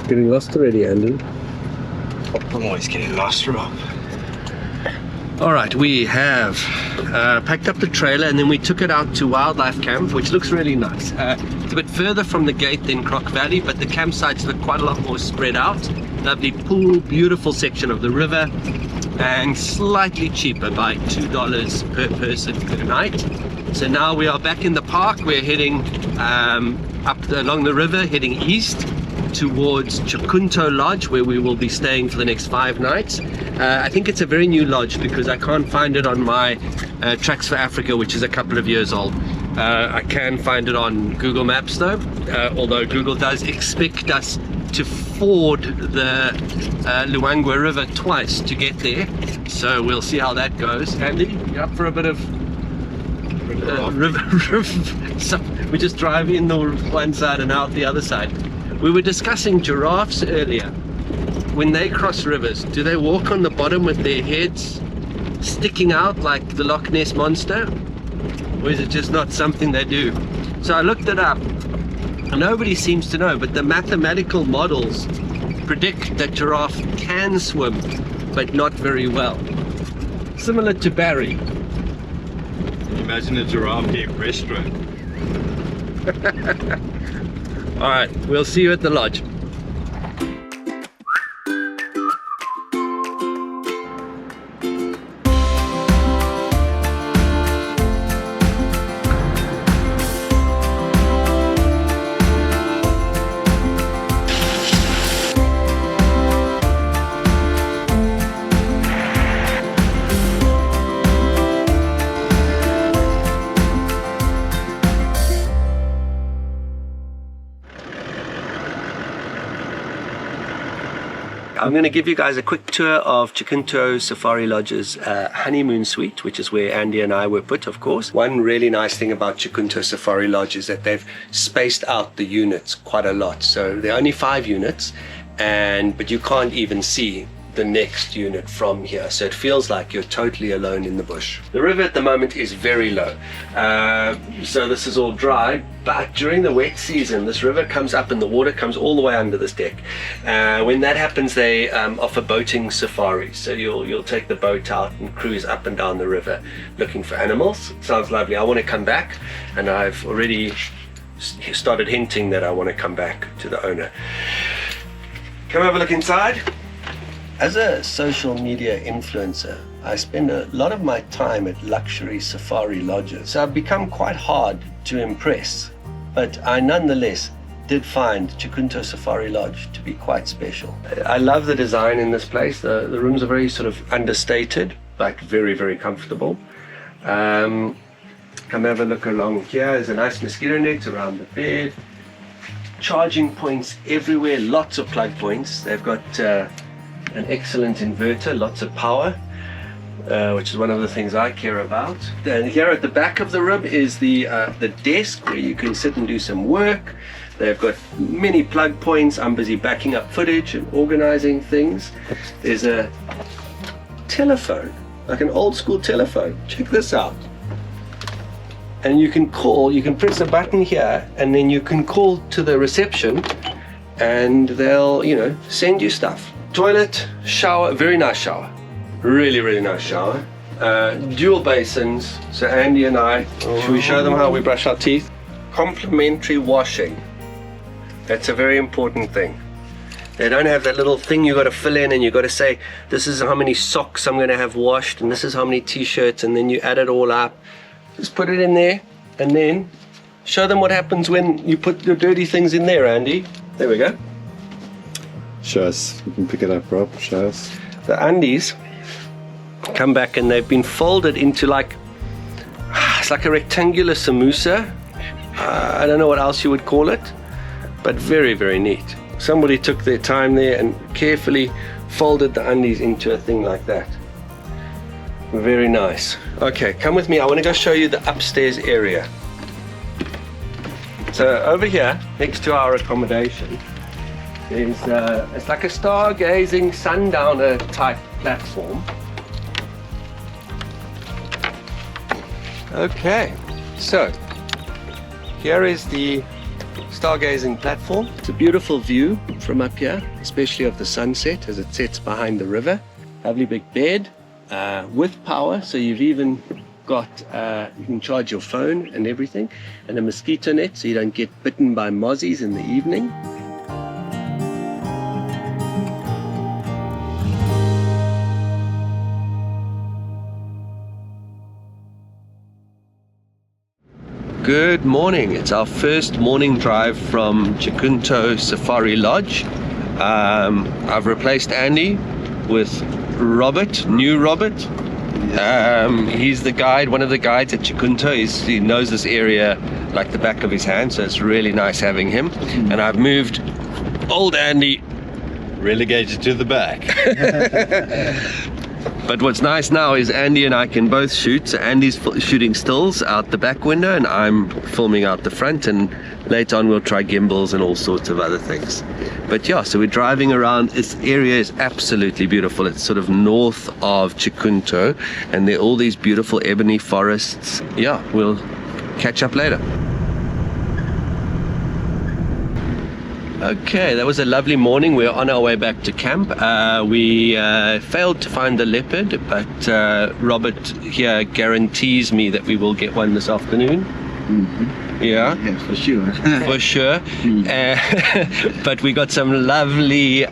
Getting lost already, Andy? I'm always getting lost, Rob. Alright, we have packed up the trailer and then we took it out to Wildlife Camp, which looks really nice. It's a bit further from the gate than Croc Valley, but the campsites look quite a lot more spread out. Lovely pool, beautiful section of the river, and slightly cheaper by $2 per person per night. So now we are back in the park. We're heading along the river, heading east towards Chikunto Lodge, where we will be staying for the next 5 nights. I think it's a very new lodge because I can't find it on my Tracks for Africa, which is a couple of years old. I can find it on Google Maps though, although Google does expect us to ford the Luangwa River twice to get there, so we'll see how that goes. Andy, you up for a bit of river? So we just drive in the one side and out the other side. We were discussing giraffes earlier. When they cross rivers, do they walk on the bottom with their heads sticking out like the Loch Ness Monster? Or is it just not something they do? So I looked it up. Nobody seems to know, but the mathematical models predict that giraffe can swim, but not very well. Similar to Barry. Imagine a giraffe getting breaststroke. Alright, we'll see you at the lodge. I'm going to give you guys a quick tour of Chikunto Safari Lodge's Honeymoon suite, which is where Andy and I were put, of course. One really nice thing about Chikunto Safari Lodge is that they've spaced out the units quite a lot. So there are only 5 units, but you can't even see the next unit from here, so it feels like you're totally alone in the bush. The river at the moment is very low, so this is all dry, but during the wet season this river comes up and the water comes all the way under this deck. When that happens, they offer boating safaris, so you'll take the boat out and cruise up and down the river looking for animals. Sounds lovely. I want to come back, and I've already started hinting that I want to come back to the owner. Come have a look inside. As a social media influencer, I spend a lot of my time at luxury safari lodges, so I've become quite hard to impress, but I nonetheless did find Chikunto Safari Lodge to be quite special. I love the design in this place. The rooms are very sort of understated, but very, very comfortable. Come have a look along here. There's a nice mosquito net around the bed. Charging points everywhere, lots of plug points. They've got an excellent inverter, lots of power, which is one of the things I care about. And here at the back of the room is the desk where you can sit and do some work. They've got many plug points. I'm busy backing up footage and organizing things. There's a telephone, like an old school telephone. Check this out. And you can call, you can press a button here and then you can call to the reception and they'll, send you stuff. Toilet, shower, very nice shower. Really, really nice shower. Dual basins. So Andy and I, should we show them how we brush our teeth? Complimentary washing. That's a very important thing. They don't have that little thing you got to fill in and you got to say, this is how many socks I'm going to have washed and this is how many t-shirts, and then you add it all up. Just put it in there and then show them what happens when you put your dirty things in there, Andy. There we go. Show us. We can pick it up, Rob. Show us. The undies come back and they've been folded into it's like a rectangular samosa. I don't know what else you would call it, but very, very neat. Somebody took their time there and carefully folded the undies into a thing like that. Very nice. Okay, come with me. I want to go show you the upstairs area. So over here, next to our accommodation, is it's like a stargazing sundowner type platform. Okay, so here is the stargazing platform. It's a beautiful view from up here, especially of the sunset as it sets behind the river. Lovely big bed with power, so you've even got, you can charge your phone and everything, and a mosquito net so you don't get bitten by mozzies in the evening. Good morning. It's our first morning drive from Chikunto Safari Lodge. I've replaced Andy with Robert, new Robert. He's the guide, one of the guides at Chikunto. He knows this area like the back of his hand, so it's really nice having him. And I've moved old Andy, Relegated to the back. but what's nice now is Andy and I can both shoot. So Andy's shooting stills out the back window and I'm filming out the front, and later on we'll try gimbals and all sorts of other things. But yeah, so we're driving around. This area is absolutely beautiful. It's sort of north of Chikunto and there are all these beautiful ebony forests. Yeah, we'll catch up later. Okay, that was a lovely morning. We're on our way back to camp. We failed to find the leopard, but Robert here guarantees me that we will get one this afternoon. Mm-hmm. Yeah, for sure. for sure. But we got some lovely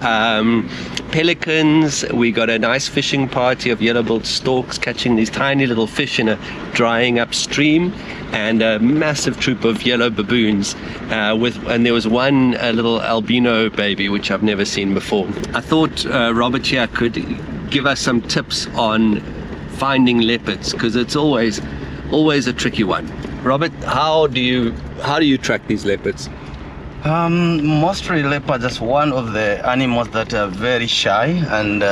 pelicans. We got a nice fishing party of yellow-billed storks catching these tiny little fish in a drying up stream, and a massive troop of yellow baboons and there was one little albino baby which I've never seen before. I thought Robert here could give us some tips on finding leopards, because it's always a tricky one. Robert, how do you track these leopards? Mostly leopards is one of the animals that are very shy, and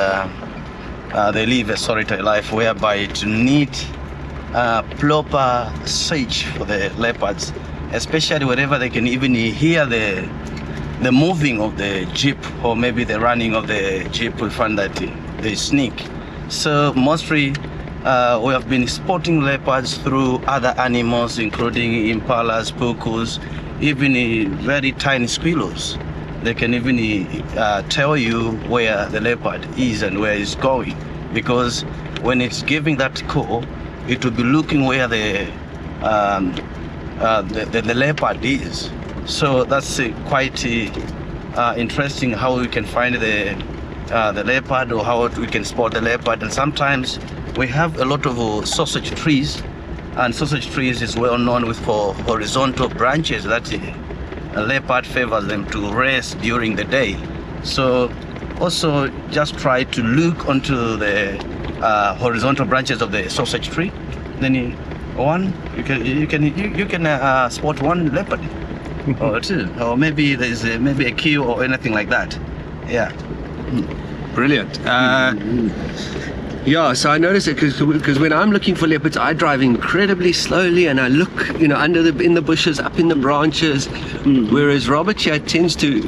they live a solitary life whereby to need proper search for the leopards, especially wherever they can even hear the moving of the jeep or maybe the running of the jeep. We find that they sneak. So mostly we have been spotting leopards through other animals, including impalas, pukus, even very tiny squirrels. They can even tell you where the leopard is and where it's going, because when it's giving that call, it will be looking where the leopard is. So that's quite interesting how we can find the leopard, or how we can spot the leopard. And sometimes we have a lot of sausage trees, and sausage trees is well known for horizontal branches that a leopard favors them to rest during the day. So also just try to look onto the horizontal branches of the sausage tree. Then you can spot one leopard or two, or maybe there's maybe a queue or anything like that. Yeah. Brilliant. Yeah, so I noticed it because when I'm looking for leopards, I drive incredibly slowly and I look, in the bushes, up in the branches. Whereas Robert here tends to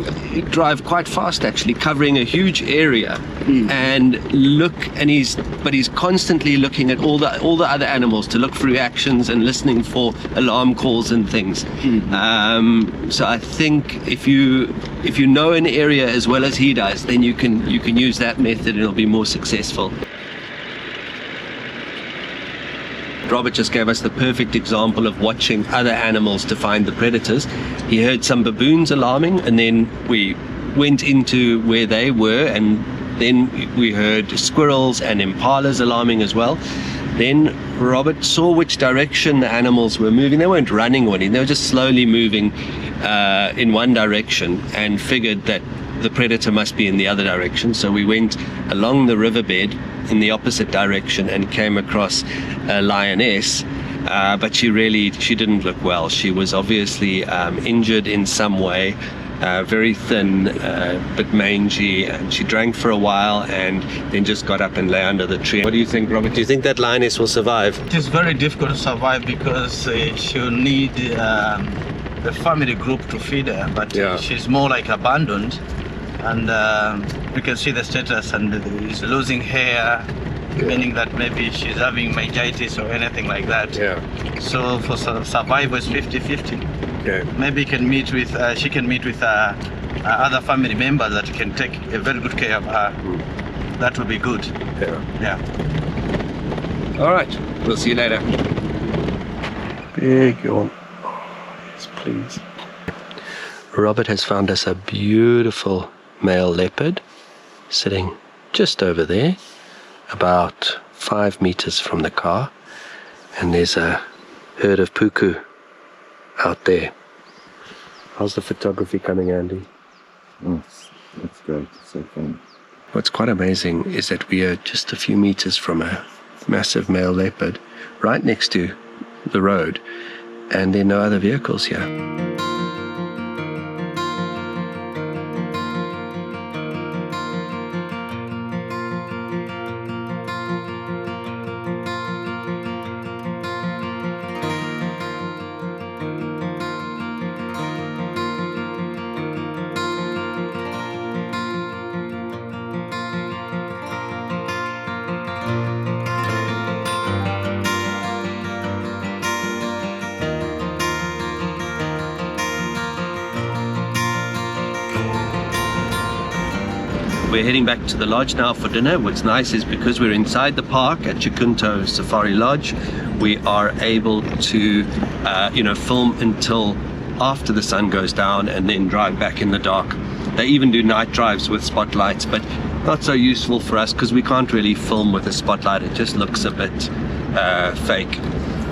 drive quite fast, actually, covering a huge area, and he's constantly looking at all the other animals to look for reactions and listening for alarm calls and things. So I think if you know an area as well as he does, then you can use that method and it'll be more successful. Robert just gave us the perfect example of watching other animals to find the predators. He heard some baboons alarming, and then we went into where they were, and then we heard squirrels and impalas alarming as well. Then Robert saw which direction the animals were moving. They weren't running or anything, they were just slowly moving in one direction, and figured that the predator must be in the other direction. So we went along the riverbed in the opposite direction and came across a lioness, but she didn't look well. She was obviously injured in some way, very thin, but mangy, and she drank for a while and then just got up and lay under the tree. What do you think, Robert? Do you think that lioness will survive? It is very difficult to survive because she'll need the family group to feed her, but she's more like abandoned. And you can see the status, and is losing hair, meaning that maybe she's having meningitis or anything like that. So for survival is 50-50. Maybe she can meet with other family members that can take a very good care of her, that would be good. Yeah. All right, we'll see you later. Big yawn. Yes, please. Robert has found us a beautiful male leopard sitting just over there, about 5 meters from the car, and there's a herd of puku out there. How's the photography coming, Andy? Oh, that's great. So fun. What's quite amazing is that we are just a few meters from a massive male leopard right next to the road, and there are no other vehicles here. We're heading back to the lodge now for dinner. What's nice is because we're inside the park at Chikunto Safari Lodge, we are able to film until after the sun goes down and then drive back in the dark. They even do night drives with spotlights, but not so useful for us because we can't really film with a spotlight. It just looks a bit fake.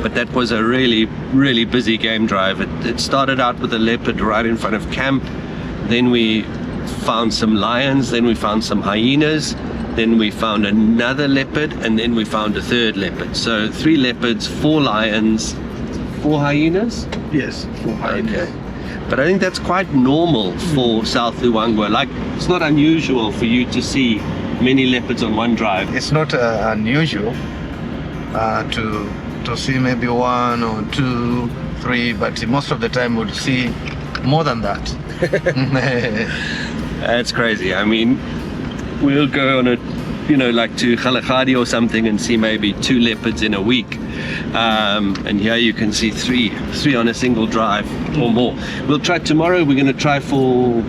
But that was a really, really busy game drive. It started out with a leopard right in front of camp. Then we found some lions, then we found some hyenas, then we found another leopard, and then we found a third leopard. So 3 leopards, 4 lions, 4 hyenas? Yes, 4 hyenas. Okay. But I think that's quite normal for South Luangwa. Like, it's not unusual for you to see many leopards on one drive. It's not unusual to see maybe 1 or 2, 3, but most of the time we'll see more than that. That's crazy. I mean, we'll go on a, like to Kgalagadi or something and see maybe 2 leopards in a week. And here you can see 3 on a single drive or more. We'll try tomorrow. We're going to try for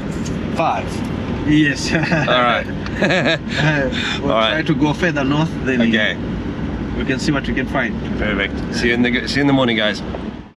5. Yes. All right. We'll All right. try to go further north, then Okay. we can see what we can find. Perfect. See you in the morning, guys.